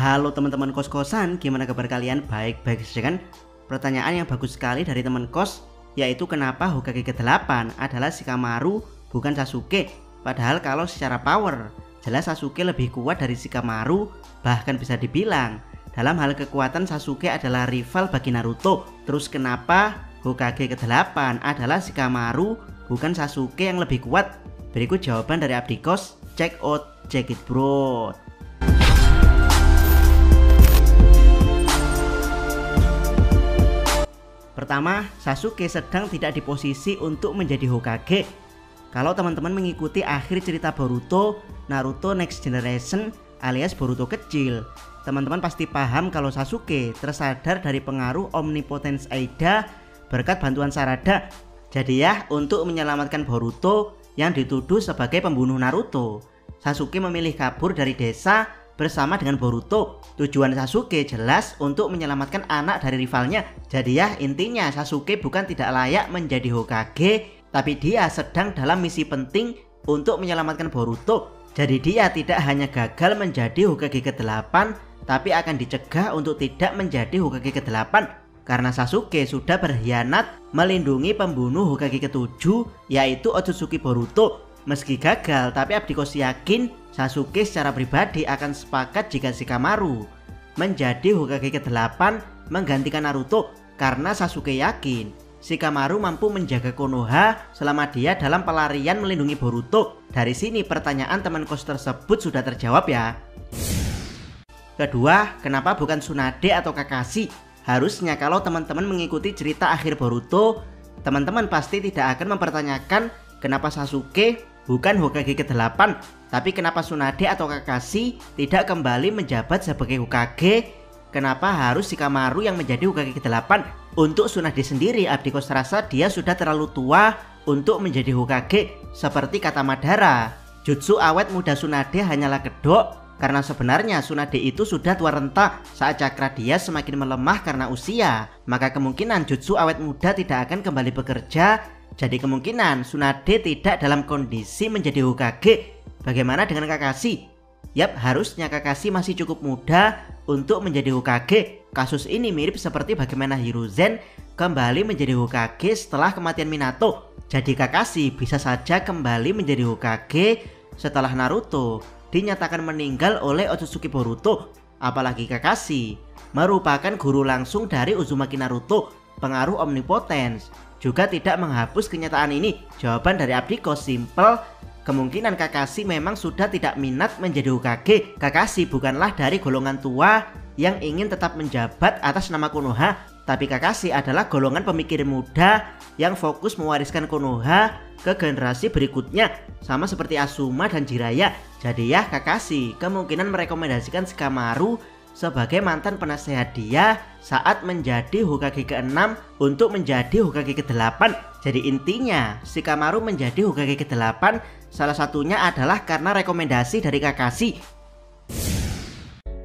Halo teman-teman kos-kosan, gimana kabar kalian? Baik-baik saja kan? Pertanyaan yang bagus sekali dari teman kos, yaitu kenapa Hokage ke-8 adalah Shikamaru bukan Sasuke? Padahal kalau secara power, jelas Sasuke lebih kuat dari Shikamaru. Bahkan bisa dibilang, dalam hal kekuatan Sasuke adalah rival bagi Naruto. Terus kenapa Hokage ke-8 adalah Shikamaru bukan Sasuke yang lebih kuat? Berikut jawaban dari Abdi Kos, check it bro. Pertama, Sasuke sedang tidak di posisi untuk menjadi Hokage. Kalau teman-teman mengikuti akhir cerita Boruto, Naruto Next Generation alias Boruto kecil, teman-teman pasti paham kalau Sasuke tersadar dari pengaruh Omnipotence Aida berkat bantuan Sarada. Jadi ya, untuk menyelamatkan Boruto yang dituduh sebagai pembunuh Naruto, Sasuke memilih kabur dari desa bersama dengan Boruto. Tujuan Sasuke jelas untuk menyelamatkan anak dari rivalnya. Jadi ya, intinya Sasuke bukan tidak layak menjadi Hokage, tapi dia sedang dalam misi penting untuk menyelamatkan Boruto. Jadi dia tidak hanya gagal menjadi Hokage ke-8, tapi akan dicegah untuk tidak menjadi Hokage ke-8 karena Sasuke sudah berkhianat melindungi pembunuh Hokage ke-7, yaitu Otsutsuki Boruto. Meski gagal, tapi Abdi Kos yakin Sasuke secara pribadi akan sepakat jika Shikamaru menjadi Hokage ke-8 menggantikan Naruto, karena Sasuke yakin Shikamaru mampu menjaga Konoha selama dia dalam pelarian melindungi Boruto. Dari sini pertanyaan teman kos tersebut sudah terjawab ya. Kedua, kenapa bukan Tsunade atau Kakashi? Harusnya kalau teman-teman mengikuti cerita akhir Boruto, teman-teman pasti tidak akan mempertanyakan kenapa Sasuke bukan Hokage ke-8, tapi kenapa Tsunade atau Kakashi tidak kembali menjabat sebagai Hokage? Kenapa harus Shikamaru yang menjadi Hokage ke-8? Untuk Tsunade sendiri, Abdi Kos rasa dia sudah terlalu tua untuk menjadi Hokage. Seperti kata Madara, jutsu awet muda Tsunade hanyalah kedok, karena sebenarnya Tsunade itu sudah tua renta saat cakra dia semakin melemah karena usia. Maka kemungkinan jutsu awet muda tidak akan kembali bekerja. Jadi kemungkinan Tsunade tidak dalam kondisi menjadi Hokage. Bagaimana dengan Kakashi? Yap, harusnya Kakashi masih cukup muda untuk menjadi Hokage. Kasus ini mirip seperti bagaimana Hiruzen kembali menjadi Hokage setelah kematian Minato. Jadi Kakashi bisa saja kembali menjadi Hokage setelah Naruto dinyatakan meninggal oleh Otsutsuki Boruto. Apalagi Kakashi merupakan guru langsung dari Uzumaki Naruto. Pengaruh Omnipotence juga tidak menghapus kenyataan ini. Jawaban dari Abdi Kos simple, kemungkinan Kakashi memang sudah tidak minat menjadi Hokage. Kakashi bukanlah dari golongan tua yang ingin tetap menjabat atas nama Konoha, tapi Kakashi adalah golongan pemikir muda yang fokus mewariskan Konoha ke generasi berikutnya, sama seperti Asuma dan Jiraiya. Jadi ya, Kakashi kemungkinan merekomendasikan Shikamaru sebagai mantan penasehat dia saat menjadi Hokage ke-6 untuk menjadi Hokage ke-8. Jadi intinya Shikamaru menjadi Hokage ke-8 salah satunya adalah karena rekomendasi dari Kakashi.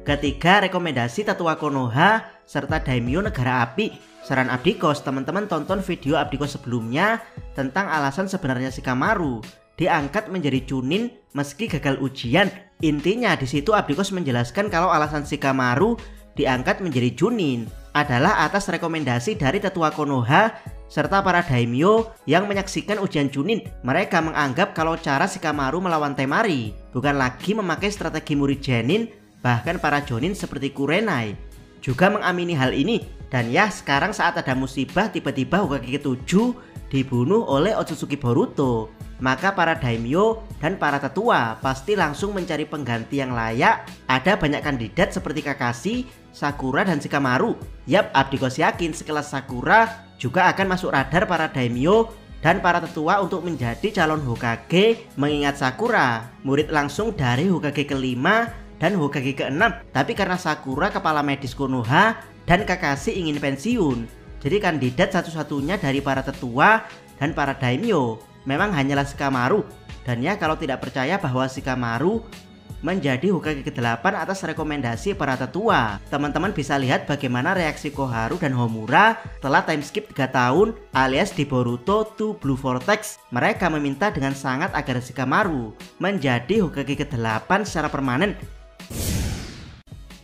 Ketiga, rekomendasi tetua Konoha serta Daimyo Negara Api. Saran Abdi Kos, teman-teman tonton video Abdi Kos sebelumnya tentang alasan sebenarnya Shikamaru diangkat menjadi Chunin meski gagal ujian. Intinya di situ Abdi Kos menjelaskan kalau alasan Shikamaru diangkat menjadi Chunin adalah atas rekomendasi dari tetua Konoha serta para daimyo yang menyaksikan ujian Chunin. Mereka menganggap kalau cara Shikamaru melawan Temari bukan lagi memakai strategi murid Genin, bahkan para Jonin seperti Kurenai juga mengamini hal ini. Dan ya, sekarang saat ada musibah tiba-tiba Hokage ke-7 dibunuh oleh Otsutsuki Boruto, maka para daimyo dan para tetua pasti langsung mencari pengganti yang layak. Ada banyak kandidat seperti Kakashi, Sakura, dan Shikamaru. Yap, Abdi Kos yakin sekelas Sakura juga akan masuk radar para daimyo dan para tetua untuk menjadi calon Hokage, mengingat Sakura murid langsung dari Hokage ke-5 dan Hokage ke-6. Tapi karena Sakura kepala medis Konoha dan Kakashi ingin pensiun, jadi kandidat satu-satunya dari para tetua dan para daimyo memang hanyalah Shikamaru. Dan ya, kalau tidak percaya bahwa Shikamaru menjadi Hokage ke-8 atas rekomendasi para tetua, teman-teman bisa lihat bagaimana reaksi Koharu dan Homura setelah time skip 3 tahun alias di Boruto to Blue Vortex. Mereka meminta dengan sangat agar Shikamaru menjadi Hokage ke-8 secara permanen.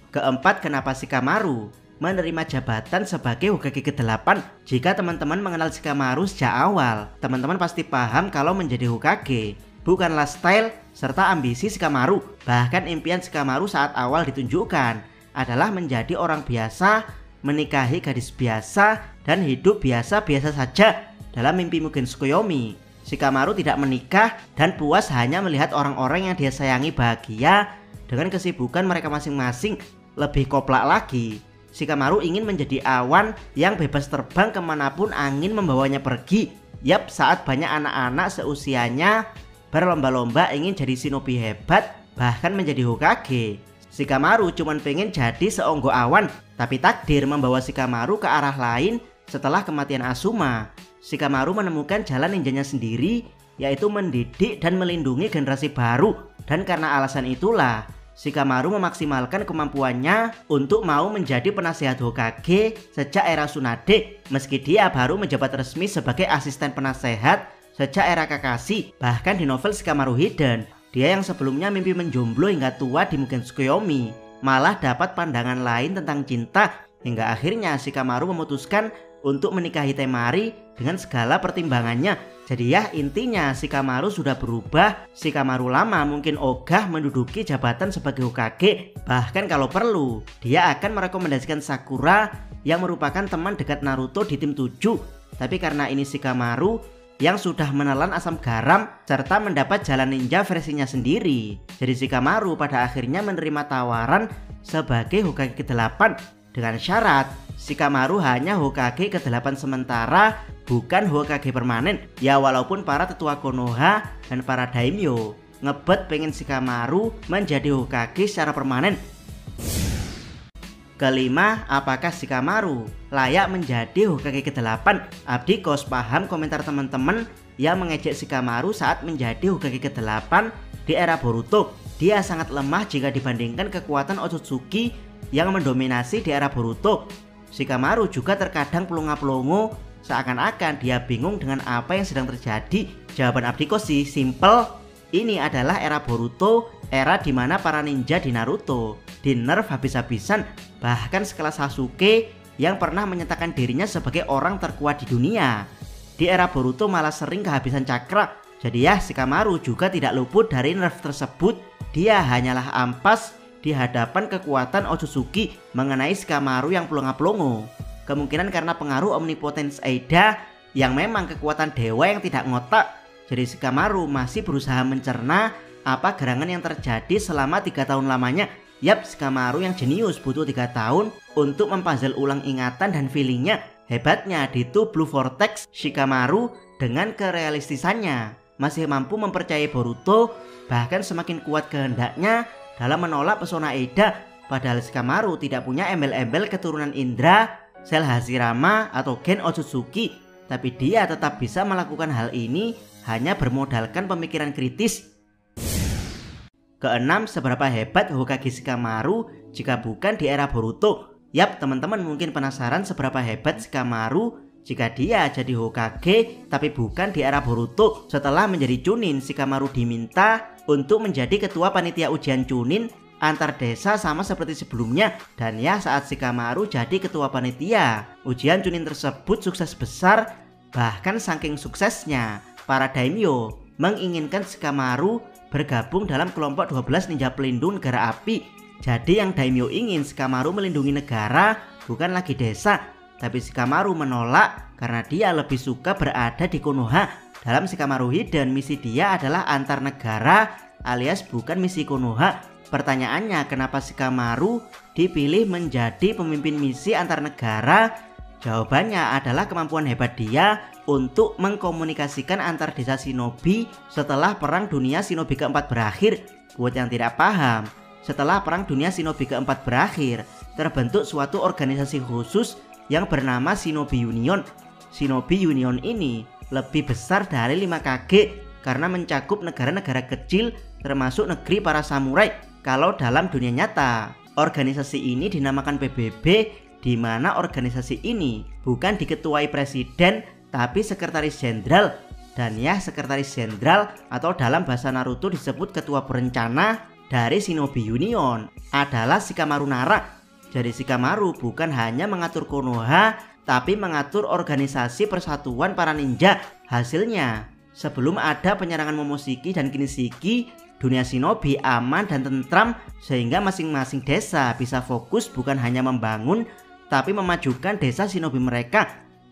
Keempat, kenapa Shikamaru menerima jabatan sebagai Hokage ke-8? Jika teman-teman mengenal Shikamaru sejak awal, teman-teman pasti paham kalau menjadi Hokage bukanlah style serta ambisi Shikamaru. Bahkan impian Shikamaru saat awal ditunjukkan adalah menjadi orang biasa, menikahi gadis biasa, dan hidup biasa-biasa saja. Dalam mimpi Mugen Tsukuyomi, Shikamaru tidak menikah dan puas hanya melihat orang-orang yang dia sayangi bahagia dengan kesibukan mereka masing-masing. Lebih koplak lagi, Shikamaru ingin menjadi awan yang bebas terbang kemanapun angin membawanya pergi. Yap, saat banyak anak-anak seusianya berlomba-lomba ingin jadi shinobi hebat, bahkan menjadi Hokage, Shikamaru cuma pengen jadi seonggo awan. Tapi takdir membawa Shikamaru ke arah lain. Setelah kematian Asuma, Shikamaru menemukan jalan ninjanya sendiri, yaitu mendidik dan melindungi generasi baru. Dan karena alasan itulah Shikamaru memaksimalkan kemampuannya untuk mau menjadi penasihat Hokage sejak era Tsunade, meski dia baru menjabat resmi sebagai asisten penasehat sejak era Kakashi. Bahkan di novel Shikamaru Hidden, dia yang sebelumnya mimpi menjomblo hingga tua di Mugen Tsukuyomi malah dapat pandangan lain tentang cinta, hingga akhirnya Shikamaru memutuskan untuk menikahi Temari dengan segala pertimbangannya. Jadi ya, intinya Shikamaru sudah berubah. Shikamaru lama mungkin ogah menduduki jabatan sebagai Hokage. Bahkan kalau perlu, dia akan merekomendasikan Sakura yang merupakan teman dekat Naruto di tim 7. Tapi karena ini Shikamaru yang sudah menelan asam garam serta mendapat jalan ninja versinya sendiri, jadi Shikamaru pada akhirnya menerima tawaran sebagai Hokage ke-8 dengan syarat Shikamaru hanya Hokage ke-8 sementara, bukan Hokage permanen. Ya, walaupun para tetua Konoha dan para daimyo ngebet pengen Shikamaru menjadi Hokage secara permanen. Kelima, apakah Shikamaru layak menjadi Hokage ke-8? Abdi kos paham komentar teman-teman yang mengejek Shikamaru saat menjadi Hokage ke-8 di era Boruto. Dia sangat lemah jika dibandingkan kekuatan Otsutsuki yang mendominasi di era Boruto. Shikamaru juga terkadang pelongo-pelongo, seakan-akan dia bingung dengan apa yang sedang terjadi. Jawaban Abdi kos sih simple. Ini adalah era Boruto, era dimana para ninja di Naruto di nerf habis-habisan. Bahkan sekelas Sasuke yang pernah menyatakan dirinya sebagai orang terkuat di dunia, di era Boruto malah sering kehabisan cakra. Jadi ya, Shikamaru juga tidak luput dari nerf tersebut. Dia hanyalah ampas di hadapan kekuatan Otsutsuki. Mengenai Shikamaru yang pelongo-pelongo, kemungkinan karena pengaruh omnipotence Aida yang memang kekuatan dewa yang tidak ngotak. Jadi Shikamaru masih berusaha mencerna apa gerangan yang terjadi selama 3 tahun lamanya. Yap, Shikamaru yang jenius butuh 3 tahun untuk mempuzzle ulang ingatan dan feelingnya. Hebatnya di Two Blue Vortex, Shikamaru dengan kerealistisannya masih mampu mempercayai Boruto, bahkan semakin kuat kehendaknya dalam menolak pesona Aida. Padahal Shikamaru tidak punya embel-embel keturunan Indra, Sel Hashirama atau Gen Otsutsuki, tapi dia tetap bisa melakukan hal ini hanya bermodalkan pemikiran kritis. Keenam, seberapa hebat Hokage Shikamaru jika bukan di era Boruto? Yap, teman-teman mungkin penasaran seberapa hebat Shikamaru jika dia jadi Hokage tapi bukan di era Boruto. Setelah menjadi Chunin, Shikamaru diminta untuk menjadi ketua panitia ujian Chunin antar desa sama seperti sebelumnya. Dan ya, saat Shikamaru jadi ketua panitia, ujian Chunin tersebut sukses besar. Bahkan saking suksesnya, para daimyo menginginkan Shikamaru bergabung dalam kelompok 12 ninja pelindung negara api. Jadi yang daimyo ingin Shikamaru melindungi negara, bukan lagi desa. Tapi Shikamaru menolak karena dia lebih suka berada di Konoha. Dalam Shikamaru Hidden, misi dia adalah antar negara alias bukan misi Konoha. Pertanyaannya, kenapa Shikamaru dipilih menjadi pemimpin misi antar negara? Jawabannya adalah kemampuan hebat dia untuk mengkomunikasikan antar desa shinobi setelah Perang Dunia Shinobi keempat berakhir. Buat yang tidak paham, setelah Perang Dunia Shinobi keempat berakhir, terbentuk suatu organisasi khusus yang bernama Shinobi Union. Shinobi Union ini lebih besar dari 5 kage karena mencakup negara-negara kecil termasuk negeri para samurai. Kalau dalam dunia nyata, organisasi ini dinamakan PBB, di mana organisasi ini bukan diketuai presiden tapi sekretaris jenderal. Dan ya, sekretaris jenderal atau dalam bahasa Naruto disebut ketua berencana dari Shinobi Union adalah Shikamaru Nara. Jadi Shikamaru bukan hanya mengatur Konoha, tapi mengatur organisasi persatuan para ninja. Hasilnya, sebelum ada penyerangan Momoshiki dan Kinshiki, dunia shinobi aman dan tentram sehingga masing-masing desa bisa fokus bukan hanya membangun tapi memajukan desa shinobi mereka.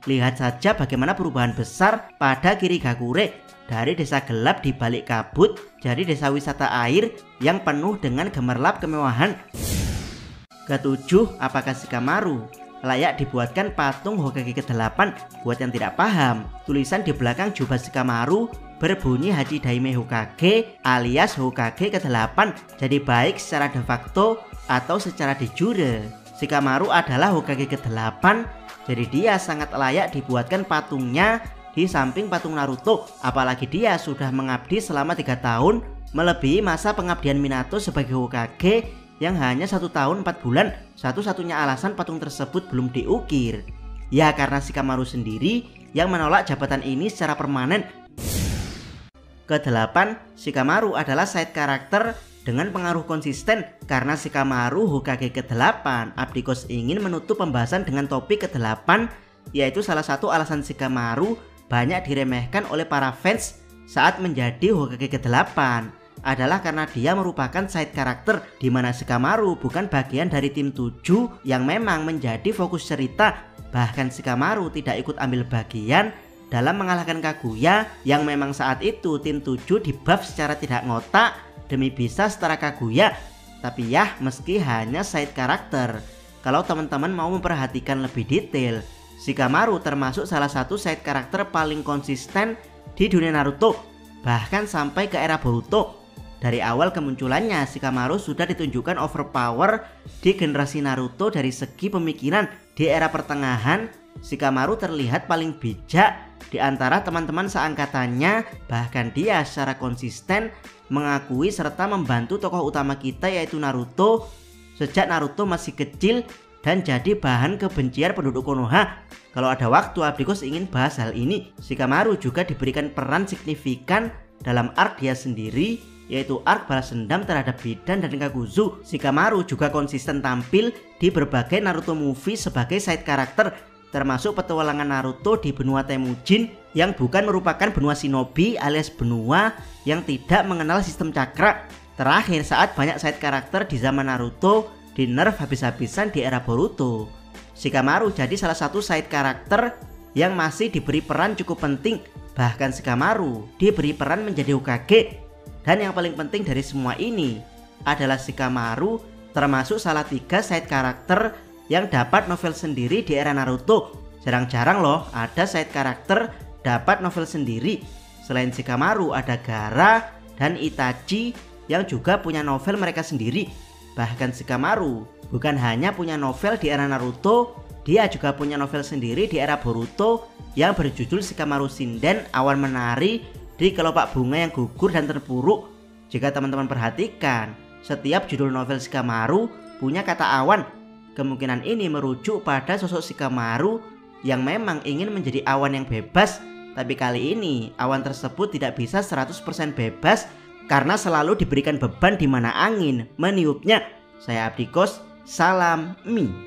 Lihat saja bagaimana perubahan besar pada Kirigakure dari desa gelap di balik kabut jadi desa wisata air yang penuh dengan gemerlap kemewahan. Ketujuh, apakah Shikamaru layak dibuatkan patung Hokage ke-8? Buat yang tidak paham, tulisan di belakang jubah Shikamaru berbunyi Hachidaime Hokage alias Hokage ke-8. Jadi baik secara de facto atau secara de jure, Shikamaru adalah Hokage ke-8. Jadi dia sangat layak dibuatkan patungnya di samping patung Naruto. Apalagi dia sudah mengabdi selama 3 tahun, melebihi masa pengabdian Minato sebagai Hokage yang hanya 1 tahun 4 bulan. Satu-satunya alasan patung tersebut belum diukir ya karena Shikamaru sendiri yang menolak jabatan ini secara permanen. Ke-8, Shikamaru adalah side karakter dengan pengaruh konsisten. Karena Shikamaru Hokage ke-8, Abdikos ingin menutup pembahasan dengan topik ke-8, yaitu salah satu alasan Shikamaru banyak diremehkan oleh para fans saat menjadi Hokage ke-8 adalah karena dia merupakan side karakter, di mana Shikamaru bukan bagian dari tim 7 yang memang menjadi fokus cerita. Bahkan Shikamaru tidak ikut ambil bagian dalam mengalahkan Kaguya yang memang saat itu tim 7 di buff secara tidak ngotak demi bisa setara Kaguya. Tapi ya, meski hanya side karakter, kalau teman-teman mau memperhatikan lebih detail, Shikamaru termasuk salah satu side karakter paling konsisten di dunia Naruto, bahkan sampai ke era Boruto. Dari awal kemunculannya, Shikamaru sudah ditunjukkan overpower di generasi Naruto. Dari segi pemikiran di era pertengahan, Shikamaru terlihat paling bijak di antara teman-teman seangkatannya. Bahkan dia secara konsisten mengakui serta membantu tokoh utama kita yaitu Naruto sejak Naruto masih kecil dan jadi bahan kebencian penduduk Konoha. Kalau ada waktu, Abdikos ingin bahas hal ini. Shikamaru juga diberikan peran signifikan dalam arc dia sendiri, yaitu arc balas dendam terhadap Bidan dan Kaguzu. Shikamaru juga konsisten tampil di berbagai Naruto movie sebagai side karakter, termasuk petualangan Naruto di benua Temujin yang bukan merupakan benua shinobi alias benua yang tidak mengenal sistem cakra. Terakhir, saat banyak side karakter di zaman Naruto di nerf habis-habisan di era Boruto, Shikamaru jadi salah satu side karakter yang masih diberi peran cukup penting. Bahkan Shikamaru diberi peran menjadi Hokage. Dan yang paling penting dari semua ini adalah Shikamaru termasuk salah 3 side karakter yang dapat novel sendiri di era Naruto. Jarang-jarang loh ada side karakter dapat novel sendiri. Selain Shikamaru ada Gaara dan Itachi yang juga punya novel mereka sendiri. Bahkan Shikamaru bukan hanya punya novel di era Naruto, dia juga punya novel sendiri di era Boruto yang berjudul Shikamaru Shinden Awan Menari di Kelopak Bunga yang Gugur dan Terpuruk. Jika teman-teman perhatikan, setiap judul novel Shikamaru punya kata awan. Kemungkinan ini merujuk pada sosok Shikamaru yang memang ingin menjadi awan yang bebas. Tapi kali ini awan tersebut tidak bisa 100% bebas karena selalu diberikan beban di mana angin meniupnya. Saya Abdikos, salam Mi.